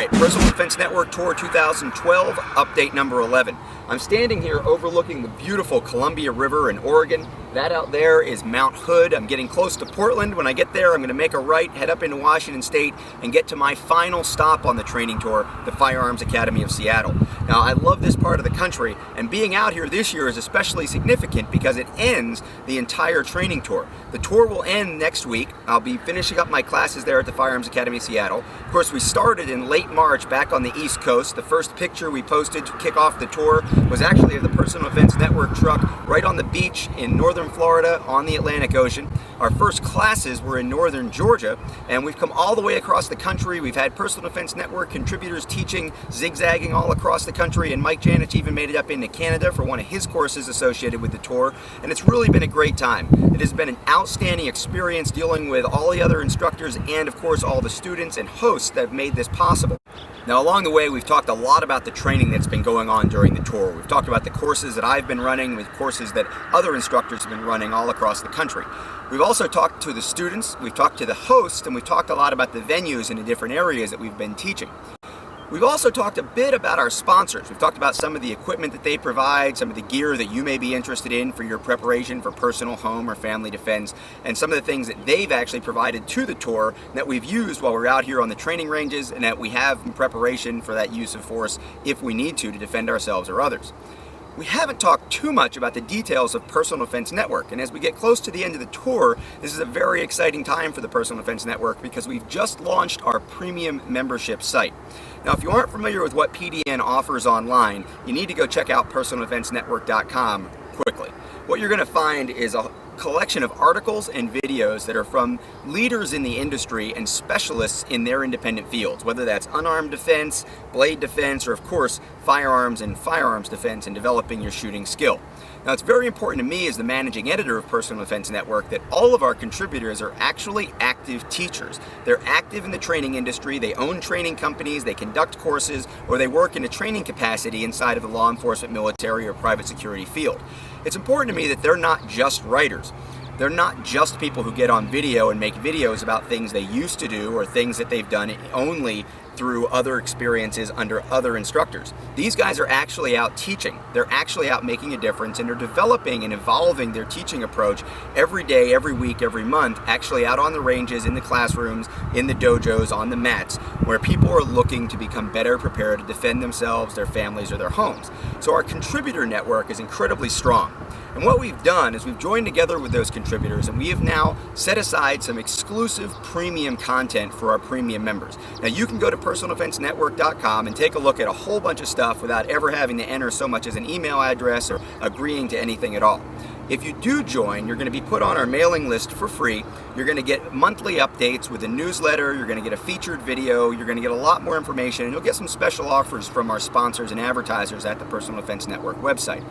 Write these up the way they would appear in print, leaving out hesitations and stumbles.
right, Personal Defense Network Tour 2012, update number 11. I'm standing here overlooking the beautiful Columbia River in Oregon. That out there is Mount Hood. I'm getting close to Portland. When I get there, I'm going to make a right, head up into Washington State, and get to my final stop on the training tour, the Firearms Academy of Seattle. Now, I love this part of the country, and being out here this year is especially significant because it ends the entire training tour. The tour will end next week. I'll be finishing up my classes there at the Firearms Academy of Seattle. Of course, we started in late March back on the East Coast. The first picture we posted to kick off the tour was actually of the Personal Defense Network truck right on the beach in northern Florida on the Atlantic Ocean. Our first classes were in northern Georgia, and we've come all the way across the country. We've had Personal Defense Network contributors teaching, zigzagging all across the country, and Mike Janich even made it up into Canada for one of his courses associated with the tour, and it's really been a great time. It has been an outstanding experience dealing with all the other instructors and, of course, all the students and hosts that have made this possible. Now, along the way, we've talked a lot about the training that's been going on during the tour. We've talked about the courses that I've been running, with courses that other instructors have been running all across the country. We've also talked to the students, we've talked to the hosts, and we've talked a lot about the venues in the different areas that we've been teaching. We've also talked a bit about our sponsors. We've talked about some of the equipment that they provide, some of the gear that you may be interested in for your preparation for personal, home, or family defense, and some of the things that they've actually provided to the tour that we've used while we're out here on the training ranges and that we have in preparation for that use of force if we need to defend ourselves or others. We haven't talked too much about the details of Personal Defense Network, and as we get close to the end of the tour, this is a very exciting time for the Personal Defense Network because we've just launched our premium membership site. Now, if you aren't familiar with what PDN offers online, you need to go check out personaldefensenetwork.com quickly. What you're going to find is a collection of articles and videos that are from leaders in the industry and specialists in their independent fields, whether that's unarmed defense, blade defense, or of course firearms and firearms defense and developing your shooting skill. Now, it's very important to me as the managing editor of Personal Defense Network that all of our contributors are actually active teachers. They're active in the training industry, they own training companies, they conduct courses, or they work in a training capacity inside of the law enforcement, military, or private security field. It's important to me that they're not just writers. They're not just people who get on video and make videos about things they used to do or things that they've done only through other experiences under other instructors. These guys are actually out teaching. They're actually out making a difference, and they're developing and evolving their teaching approach every day, every week, every month, actually out on the ranges, in the classrooms, in the dojos, on the mats, where people are looking to become better prepared to defend themselves, their families, or their homes. So our contributor network is incredibly strong. And what we've done is we've joined together with those contributors, and we have now set aside some exclusive premium content for our premium members. Now, you can go to personaldefensenetwork.com and take a look at a whole bunch of stuff without ever having to enter so much as an email address or agreeing to anything at all. If you do join, you're going to be put on our mailing list for free. You're going to get monthly updates with a newsletter, you're going to get a featured video, you're going to get a lot more information, and you'll get some special offers from our sponsors and advertisers at the Personal Defense Network website.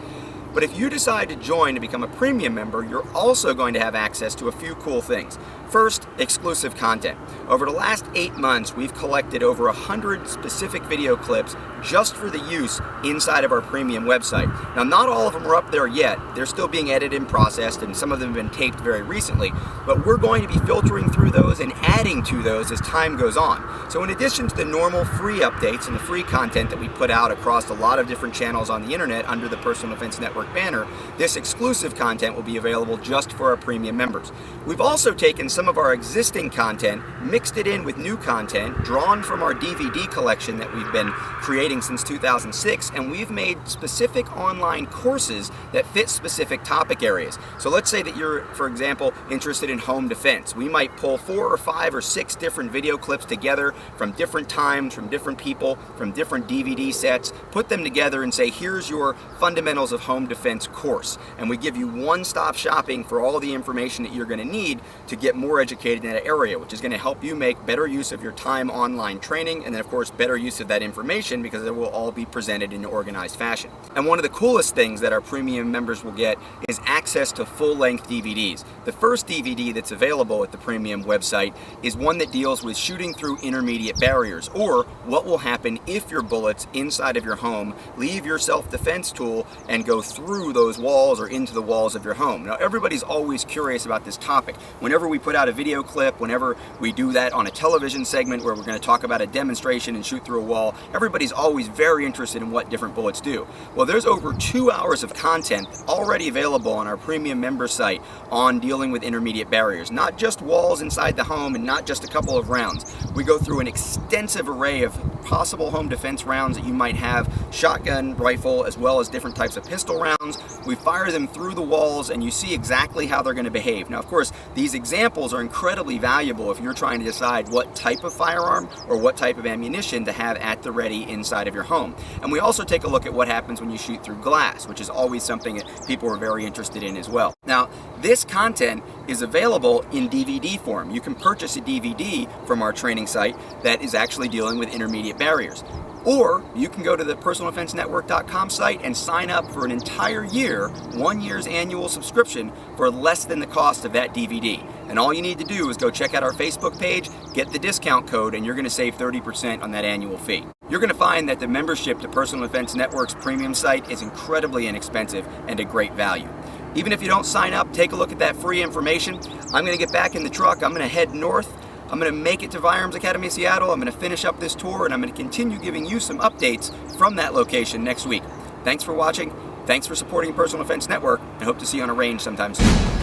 But if you decide to join to become a premium member, you're also going to have access to a few cool things. First, exclusive content. Over the last 8 months, we've collected over 100 specific video clips just for the use inside of our premium website. Now, not all of them are up there yet. They're still being edited and processed, and some of them have been taped very recently. But we're going to be filtering through those and adding to those as time goes on. So in addition to the normal free updates and the free content that we put out across a lot of different channels on the internet under the Personal Defense Network banner, this exclusive content will be available just for our premium members. We've also taken some of our existing content, mixed it in with new content, drawn from our DVD collection that we've been creating since 2006, and we've made specific online courses that fit specific topic areas. So let's say that you're, for example, interested in home defense. We might pull 4 or 5 or 6 different video clips together from different times, from different people, from different DVD sets, put them together and say, here's your fundamentals of home defense course. And we give you one-stop shopping for all the information that you're going to need to get more educated in that area, which is going to help you make better use of your time online training, and then of course better use of that information because it will all be presented in an organized fashion. And one of the coolest things that our premium members will get is access to full-length DVDs. The first DVD that's available at the premium website is is one that deals with shooting through intermediate barriers, or what will happen if your bullets inside of your home leave your self-defense tool and go through those walls or into the walls of your home. Now, everybody's always curious about this topic. Whenever we put out a video clip, whenever we do that on a television segment where we're going to talk about a demonstration and shoot through a wall, everybody's always very interested in what different bullets do. Well, there's over 2 hours of content already available on our premium member site on dealing with intermediate barriers. Not just walls inside the home and not just a couple of rounds. We go through an extensive array of possible home defense rounds that you might have, shotgun, rifle, as well as different types of pistol rounds. We fire them through the walls and you see exactly how they're going to behave. Now, of course, these examples are incredibly valuable if you're trying to decide what type of firearm or what type of ammunition to have at the ready inside of your home. And we also take a look at what happens when you shoot through glass, which is always something that people are very interested in as well. Now, this content is available in DVD form. You can purchase a DVD from our training site that is actually dealing with intermediate barriers. Or you can go to the personaldefensenetwork.com site and sign up for an entire year, 1 year's annual subscription for less than the cost of that DVD. And all you need to do is go check out our Facebook page, get the discount code, and you're going to save 30% on that annual fee. You're going to find that the membership to Personal Defense Network's premium site is incredibly inexpensive and a great value. Even if you don't sign up, take a look at that free information. I'm going to get back in the truck. I'm going to head north. I'm going to make it to Firearms Academy Seattle. I'm going to finish up this tour, and I'm going to continue giving you some updates from that location next week. Thanks for watching. Thanks for supporting Personal Defense Network. I hope to see you on a range sometime soon.